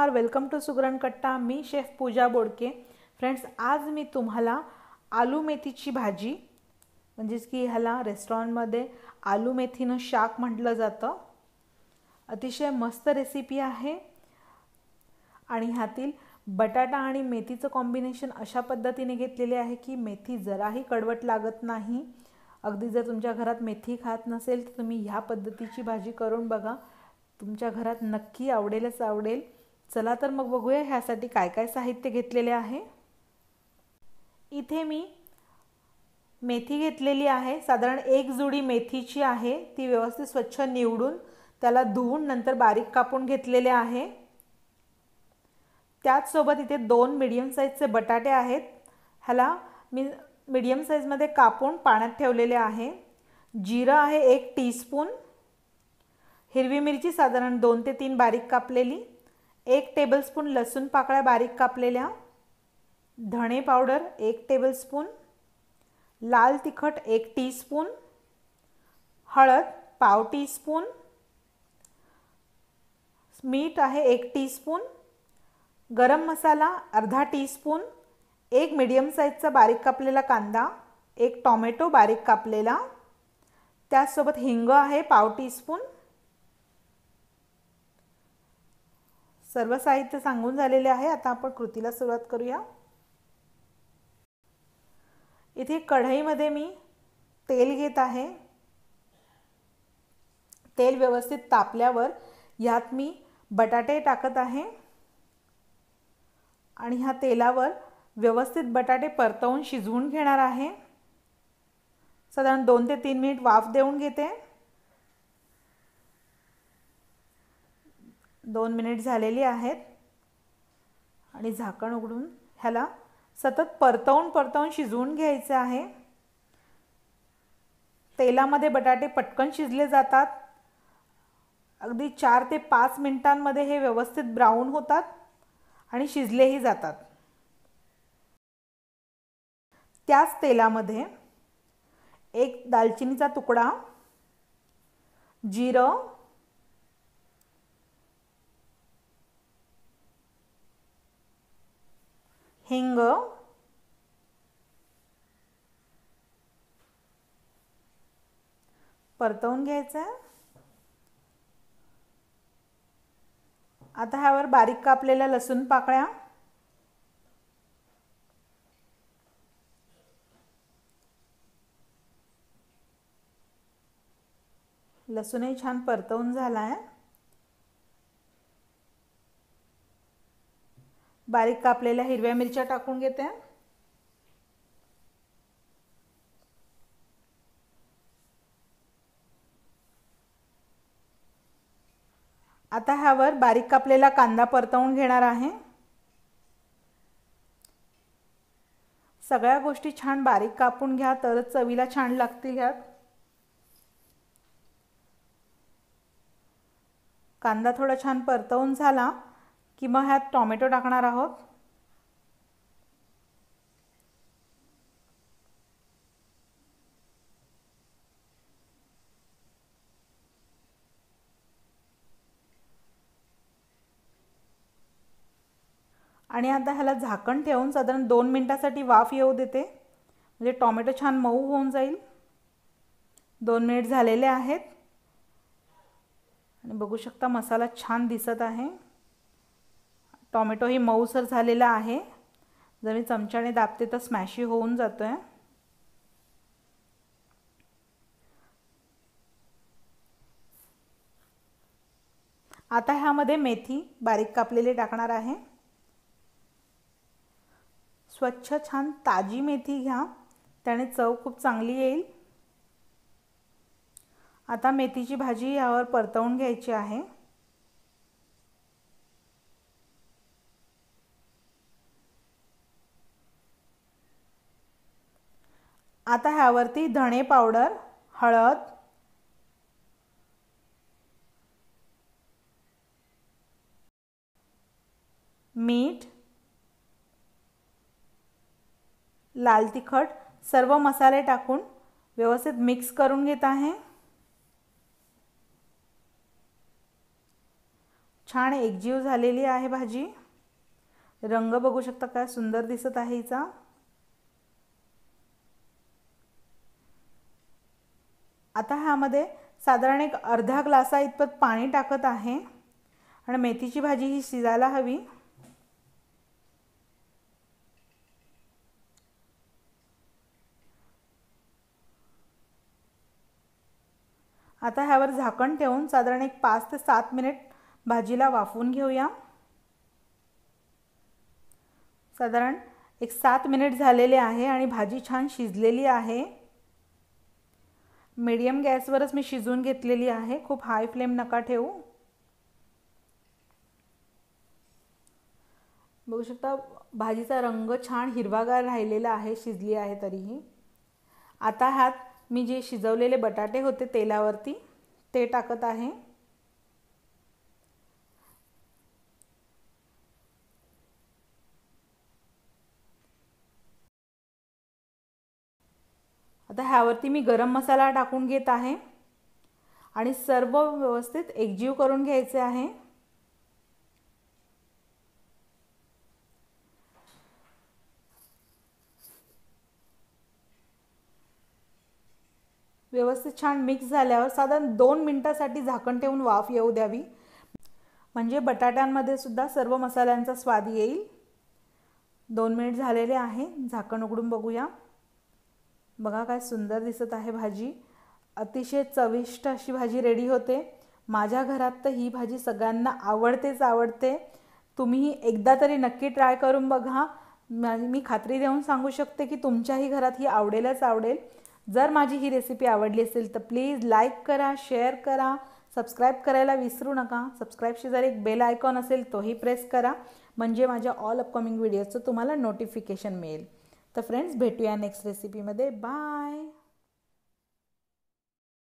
नमस्कार, welcome to सुगरण कट्टा। मी chef पूजा बोडके। Friends, आज मी तुम्हाला आलू मेथीची भाजी म्हणजेच की ह्याला रेस्टॉरंटमध्ये आलू मेथीनं शाक म्हटलं जातं, अतिशय मस्त रेसिपी आहे। आणि ह्यातील बटाटा आणि मेथीचं कॉम्बिनेशन अशा पद्धतीने घेतलेले आहे की मेथी जराही कडवट लागत नाही। अगदी जर तुमच्या घरात मेथी खात नसेल तर तुम्ही ह्या पद्धतीची भाजी करून बघा, तुमच्या घरात नक्की आवडेलच आवडेल। चला तर मग बघूया ह्यासाठी काय काय साहित्य घेतलेले आहे। इथे मी मेथी घेतलेली आहे, साधारण एक जुडी मेथीची आहे। ती व्यवस्थित स्वच्छ निवडून त्याला धुवून नंतर बारीक कापून घेतलेले आहे। त्याच सोबत इथे 2 मीडियम साइजचे बटाटे आहेत, ह्याला मी मीडियम साइज मध्ये कापून पाण्यात ठेवलेले आहे। जिरं आहे 1 टीस्पून, हिरवी मिरची साधारण 2 ते 3 बारीक कापलेली, 1 टेबलस्पून लसूण पाकळ्या बारीक कापलेल्या, धणे पावडर 1 टेबलस्पून, लाल तिखट 1 टीस्पून, हळद पाव टीस्पून, मीठ आहे 1 टीस्पून, गरम मसाला अर्धा टीस्पून, 1 मीडियम साइजचा बारीक कापलेला कांदा, 1 टोमॅटो बारीक कापलेला, त्यासोबत हिंग आहे पाव टीस्पून। सर्व साहित्य सांगून झालेले आहे। आता आपण कृतीला सुरुवात करूया। इथे कढईमध्ये मी तेल घेत आहे। तेल व्यवस्थित तापल्यावर यात मी बटाटे टाकत आहे आणि ह्या तेलावर व्यवस्थित बटाटे परतवून शिजवून घेणार आहे। साधारण 2 ते 3 मिनिट वाफ देऊन घेते। 2 मिनिट झालेली आहेत आणि झाकण उघडून ह्याला सतत परतवून शिजवून घ्यायचे आहे। तेलामध्ये बटाटे पटकन शिजले जातात, अगदी 4 ते 5 मिनिटांमध्ये हे व्यवस्थित ब्राऊन होतात आणि शिजलेही जातात। त्याच तेलामध्ये 1 दालचिनीचा तुकडा, जिरं, हिंग, परतवून घ्यायचं आहे। आता ह्यावर बारीक कापलेल्या लसूण पाकळ्या, लसूणही छान परतवून झाला आहे। बारीक कापलेल्या हिरव्या मिरच्या टाकून घेते। आता ह्यावर बारीक कापलेला कांदा परतवून घेणार आहे। सगळ्या गोष्टी छान बारीक कापून घ्या, तरच चवीला छान लागतील। ह्यात कांदा थोडा छान परतवून झाला की मग ह्यात टोमॅटो टाकणार आहोत। आणि आता ह्याला झाकण ठेवून साधारण 2 मिनिटांसाठी वाफ येऊ देते, म्हणजे टोमॅटो छान मऊ होऊन जाईल। 2 मिनिट झालेले आहेत आणि बघू शकता मसाला छान दिसत आहे। टोमॅटो ही मऊसर झालेला आहे, जर मी चमच्याने दाबते तर स्मॅशी होऊन जातोय। आता ह्यामध्ये मेथी बारीक कापलेली टाकणार आहे। स्वच्छ छान ताजी मेथी घ्या, त्याने चव खूप चांगली येईल। आता मेथीची भाजी यावर परतवून घ्यायची आहे। आता ह्यावरती धणे पावडर, हळद, मीठ, लाल तिखट सर्व मसाले टाकून व्यवस्थित मिक्स करून घेत आहे। छान एकजीव झालेली आहे भाजी। रंग बघू शकता काय सुंदर दिसत आहे हिचा। आता ह्यामध्ये साधारण एक अर्धा ग्लासा इतपत पाणी टाकत आहे आणि मेथीची भाजी ही शिजायला हवी। आता ह्यावर झाकण ठेवून साधारण एक 5 ते 7 मिनिट भाजीला वाफवून घेऊया। साधारण एक 7 मिनिट झालेले आहे आणि भाजी छान शिजलेली आहे। मीडियम गॅसवरच मी शिजवून घेतलेली आहे, खूप हाय फ्लेम नका ठेवू। बघू शकता भाजीचा रंग छान हिरवागार राहिलेला आहे, शिजली आहे तरीही। आता ह्यात मी जे शिजवलेले बटाटे होते तेलावरती ते टाकत आहे। आता ह्यावरती मी गरम मसाला टाकून घेत आहे आणि सर्व व्यवस्थित एकजीव करून घ्यायचे आहे। व्यवस्थित छान मिक्स झाल्यावर साधारण 2 मिनिटांसाठी झाकण ठेवून वाफ येऊ द्यावी, म्हणजे बटाट्यांमध्ये सुद्धा सर्व मसाल्यांचा स्वाद येईल। 2 मिनिट झालेले आहे, झाकण उघडून बघूया। बघा काय सुंदर दिसत आहे भाजी। अतिशय चविष्ट अशी भाजी रेडी होते। माझ्या घरात तर ही भाजी सगळ्यांना आवडतेच आवडते। तुम्ही एकदा तरी नक्की ट्राय करून बघा। मी खात्री देऊन सांगू शकते की तुमच्याही घरात ही आवडेलच आवडेल। जर माझी ही रेसिपी आवडली असेल तर प्लीज लाईक करा, शेअर करा, सबस्क्राइब करायला विसरू नका। सबस्क्राइब शेजारी एक बेल आयकॉन असेल तोही प्रेस करा, म्हणजे माझ्या ऑल अपकमिंग व्हिडिओचं तुम्हाला नोटिफिकेशन मिळेल। तर फ्रेंड्स भेटूया नेक्स्ट रेसिपीमध्ये। बाय।